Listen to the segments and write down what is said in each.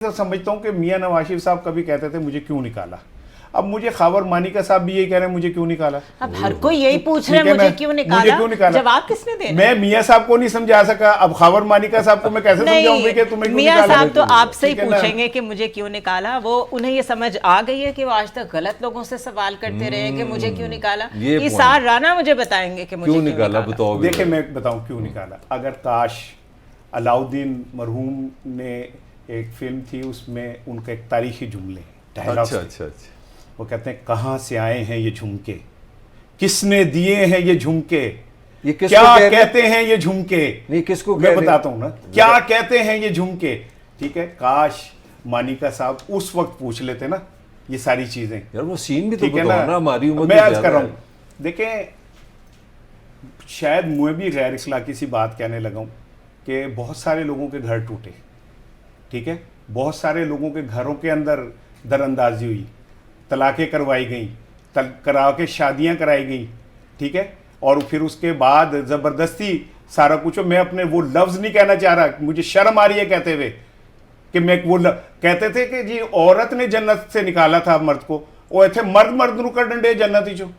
समझता हूँ कि मियाँ नवाज शरीफ साहब कभी कहते थे मुझे क्यों निकाला, अब मुझे खावर मानिका साहब भी यही कह रहे हैं मुझे क्यों निकाला। अब हर कोई यही पूछ रहा है मुझे क्यों निकाला, जवाब किसने देना? मैं मियाँ साहब को नहीं समझा सका, अब खावर मानिका साहब को मैं कैसे समझाऊंगी कि तुम्हें क्यों निकाला। मियाँ साहब तो आपसे ही पूछेंगे कि मुझे क्यों निकाला, वो उन्हें ये समझ आ गई है कि वो आज तक गलत लोगों से सवाल करते रहे कि मुझे क्यों निकाला। इसार राना मुझे बताएंगे कि मुझे क्यों निकाला। देखिए मैं बताऊं क्यों निकाला। अगर काश अलाउद्दीन मरहूम ने एक फिल्म थी उसमें उनका एक तारीखी जुमले अच्छा। वो कहते हैं कहाँ से आए हैं ये झुमके, किसने दिए हैं ये झुमके, ये क्या कहते हैं ये झुमके। नहीं किसको मैं बताता हूँ ना क्या कहते हैं ये झुमके। ठीक है, काश मानिका साहब उस वक्त पूछ लेते ना ये सारी चीजें। यार वो सीन भी तो बताओ ना, हमारी उम्र मैं अर्ज कर रहा हूँ। देखें शायद मुझे भी गैर इखलाकी सी बात कहने लगा हूँ कि बहुत सारे लोगों के घर टूटे, ठीक है, बहुत सारे लोगों के घरों के अंदर दरअंदाजी हुई, तलाक़ें करवाई गई, करा के शादियाँ कराई गई, ठीक है, और फिर उसके बाद ज़बरदस्ती सारा कुछ। मैं अपने वो लफ्ज़ नहीं कहना चाह रहा, मुझे शर्म आ रही है कहते हुए कि मैं वो कहते थे कि जी औरत ने जन्नत से निकाला था मर्द को, वो थे मर्द नु कर डंडे जन्नत ही जो,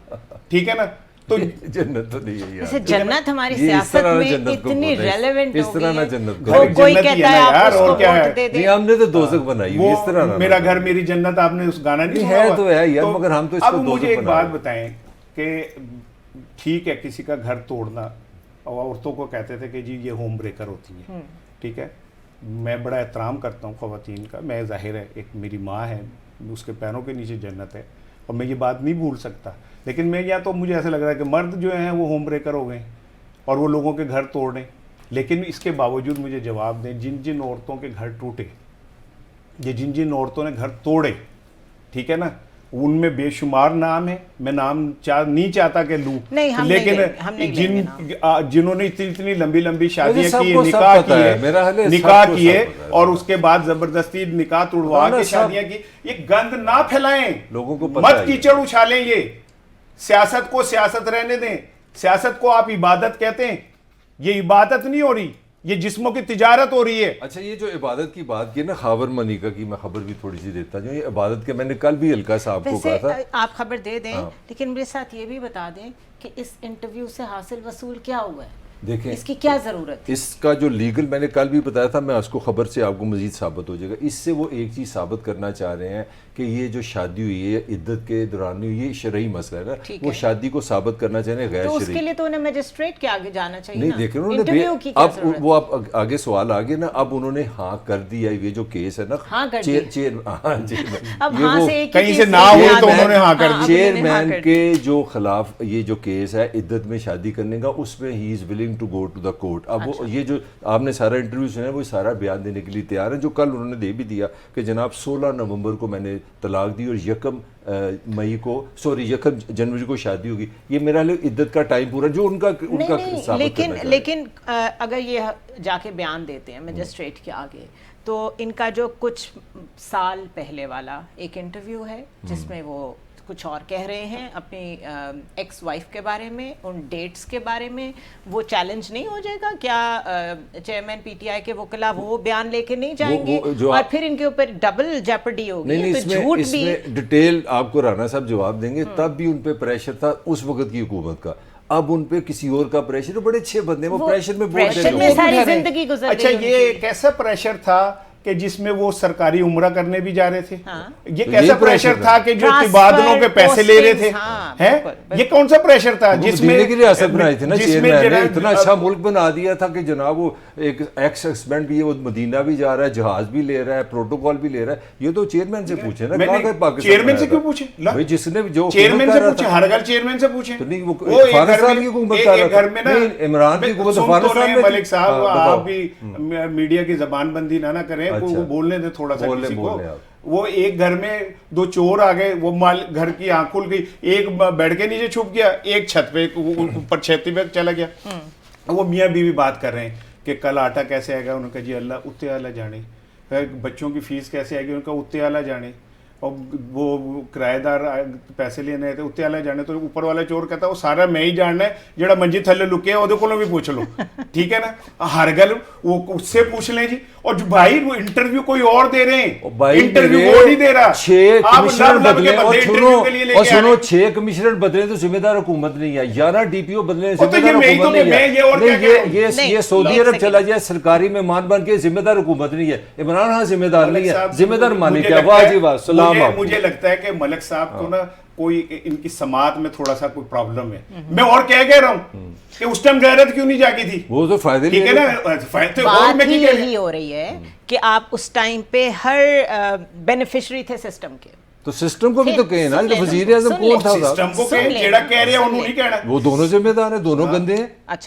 ठीक है ना। तो जन्नत तो नहीं है यार, जन्नत हमारी सियासत में इतनी रेलेवेंट इस तरह ना जन्नत कोई कहता है आप उसको वोट दे दे। हमने तो दोज़ख बनाई है इस तरह ना। मेरा घर मेरी जन्नत आपने उस गाना नहीं सुना है तो है यार, मगर हम तो इसको अब मुझे एक बात बताएं कि ठीक है किसी का घर तोड़ना, औरतों को कहते थे कि जी ये होम ब्रेकर होती है, ठीक है, मैं बड़ा एहतराम करता हूँ ख़वातीन का, मैं ज़ाहिर है एक मेरी माँ है उसके पैरों के नीचे जन्नत है और मैं ये बात नहीं भूल सकता। लेकिन मैं या तो मुझे ऐसा लग रहा है कि मर्द जो हैं वो होम ब्रेकर हो गए और वो लोगों के घर तोड़ रहे। लेकिन इसके बावजूद मुझे जवाब दें, जिन जिन औरतों के घर टूटे, ये जिन जिन औरतों ने घर तोड़े, ठीक है ना, उनमें बेशुमार नाम है, मैं नाम नहीं चाहता कि लूं, लेकिन जिन्होंने इतनी लंबी लंबी शादियां की, निकाह किए और उसके बाद जबरदस्ती निकाह तोड़वा के शादियां की, ये गंद ना फैलाएं, लोगों को मत कीचड़ उछालें। ये सियासत को सियासत रहने दें। सियासत को आप इबादत कहते हैं, ये इबादत नहीं हो रही, ये जिस्मों की तिजारत हो रही है। अच्छा ये जो इबादत की बात की ना, खावर मनिका की मैं खबर भी थोड़ी सी देता हूँ। ये इबादत के मैंने कल भी अलका साहब को कहा था, आप खबर दे दें लेकिन मेरे साथ ये भी बता दें कि इस इंटरव्यू से हासिल वसूल क्या हुआ है, देखें इसकी क्या ज़रूरत है। इसका जो लीगल मैंने कल भी बताया था, मैं उसको खबर से आपको मजीद साबित हो जाएगा। इससे वो एक चीज़ साबित करना चाह रहे हैं कि ये जो शादी हुई है इद्दत के दौरान हुई, ये शरई मसला है ना, वो शादी को साबित करना चाह रहे हैं गैर शरई। उसके लिए तो उन्हें मजिस्ट्रेट के आगे जाना चाहिए। नहीं देख रहे उन्होंने, अब वो आप आगे सवाल आगे ना, अब उन्होंने हाँ कर दिया। ये जो केस है ना, चेयरमैन के जो खिलाफ ये जो केस है इद्दत में शादी करने का, उसमें ही is willing to go to the court. अब वो ये जो आपने सारा इंटरव्यू सुना है वो सारा बयान देने के लिए तैयार है, जो कल उन्होंने दे भी दिया कि जनाब 16 नवंबर को मैंने तलाक दी और 1 जनवरी को शादी होगी। ये मेरा इद्दत का टाइम पूरा जो उनका लेकिन अगर ये जाके बयान देते हैं मजिस्ट्रेट के आगे, तो इनका जो कुछ साल पहले वाला एक इंटरव्यू है जिसमें वो कुछ और कह रहे हैं अपनी एक्स वाइफ के बारे में, उन डेट्स के बारे में, वो चैलेंज नहीं हो जाएगा क्या? चेयरमैन पीटीआई के वकीला वो बयान लेके नहीं जाएंगे और फिर इनके ऊपर डबल जेपर्डी होगी। तो झूठ भी डिटेल आपको राणा साहब जवाब देंगे। तब भी उन पे प्रेशर था उस वक्त की हुकूमत का, अब उन पे किसी और का प्रेशर। बड़े अच्छे बंदे वो प्रेशर में सारी जिंदगी गुजर गई। अच्छा ये कैसा प्रेशर था कि जिसमें वो सरकारी उम्रा करने भी जा रहे थे? ये कैसा प्रेशर था कि जो तबादलों के पैसे ले रहे थे? हैं ये कौन सा प्रेशर था जिसमें की रियासत बनाई थी ना चेयरमैन ने? इतना अच्छा मुल्क बना दिया था कि जनाब वो एक एक्स हस्बैंड भी है, वो मदीना भी जा रहा है, जहाज भी ले रहा है, प्रोटोकॉल भी ले रहा है। ये तो चेयरमैन से पूछे ना, चेयरमैन से क्यों पूछे? जिसने जो चेयरमैन से पूछे, हर घर चेयरमैन से पूछे। तो नहीं वो अफगानिस्तान की हुकूमत कर रहा था, इमरान की हुकूमत अफगानिस्तान में। मलिक साहब आप भी मीडिया की जबानबंदी ना करें, बोलने दे थोड़ा सा किसी को। वो एक घर में 2 चोर आ गए, वो माल घर की आंख खुल गई, एक बेड के नीचे छुप गया, एक छत पे ऊपर छत पे चला गया। वो मियाँ बीवी बात कर रहे हैं कि कल आटा कैसे आएगा, उन्होंने कहा जी अल्लाह उत्ते आला जाने। बच्चों की फीस कैसे आएगी, उनका उत्ते आला जाने। اور وہ کرایہ ਪੈਸੇ ਲੈਣੇ ਤੇ ਉੱਤੇ ਵਾਲਾ ਜਾਣੇ تو ऊपर वाला चोर कहता वो सारा मैं ही जानना है ਜਿਹੜਾ ਮੰਜੀ ਥੱਲੇ ਲੁਕਿਆ ਉਹਦੇ ਕੋਲੋਂ ਵੀ ਪੁੱਛ ਲਓ ठीक है ना हर गल वो उससे पूछ लें जी और जो भाई वो इंटरव्यू कोई और दे रहे हैं इंटरव्यू वो नहीं दे रहा 6 कमिश्नर बदले और सुनो 6 कमिश्नर बदले तो जिम्मेदार हुकूमत नहीं है 11 डीपीओ बदले जिम्मेदार हुकूमत नहीं है ये सऊदी अरब चला जाए सरकारी मेहमान बन के जिम्मेदार हुकूमत नहीं है इमरान खान जिम्मेदार नहीं है जिम्मेदार मालिक है वाह जी वाह सलाम मुझे लगता है कि मलिक साहब को ना कोई इनकी समात में थोड़ा सा कोई प्रॉब्लम है मैं और कह रहा हूँ कि उस टाइम गैरत क्यों नहीं जागी थी वो तो फायदे ठीक है ना फायदे बात ही यही हो रही है कि आप उस टाइम पे हर बेनिफिशियरी थे सिस्टम के तो सिस्टम को भी तो कहे ना वजीर आजम कौन था सिस्टम को कहे जेड़ा कह रहे हैं उन्होंने नहीं कहना वो दोनों जिम्मेदार हैं दोनों गंदे हैं अच्छा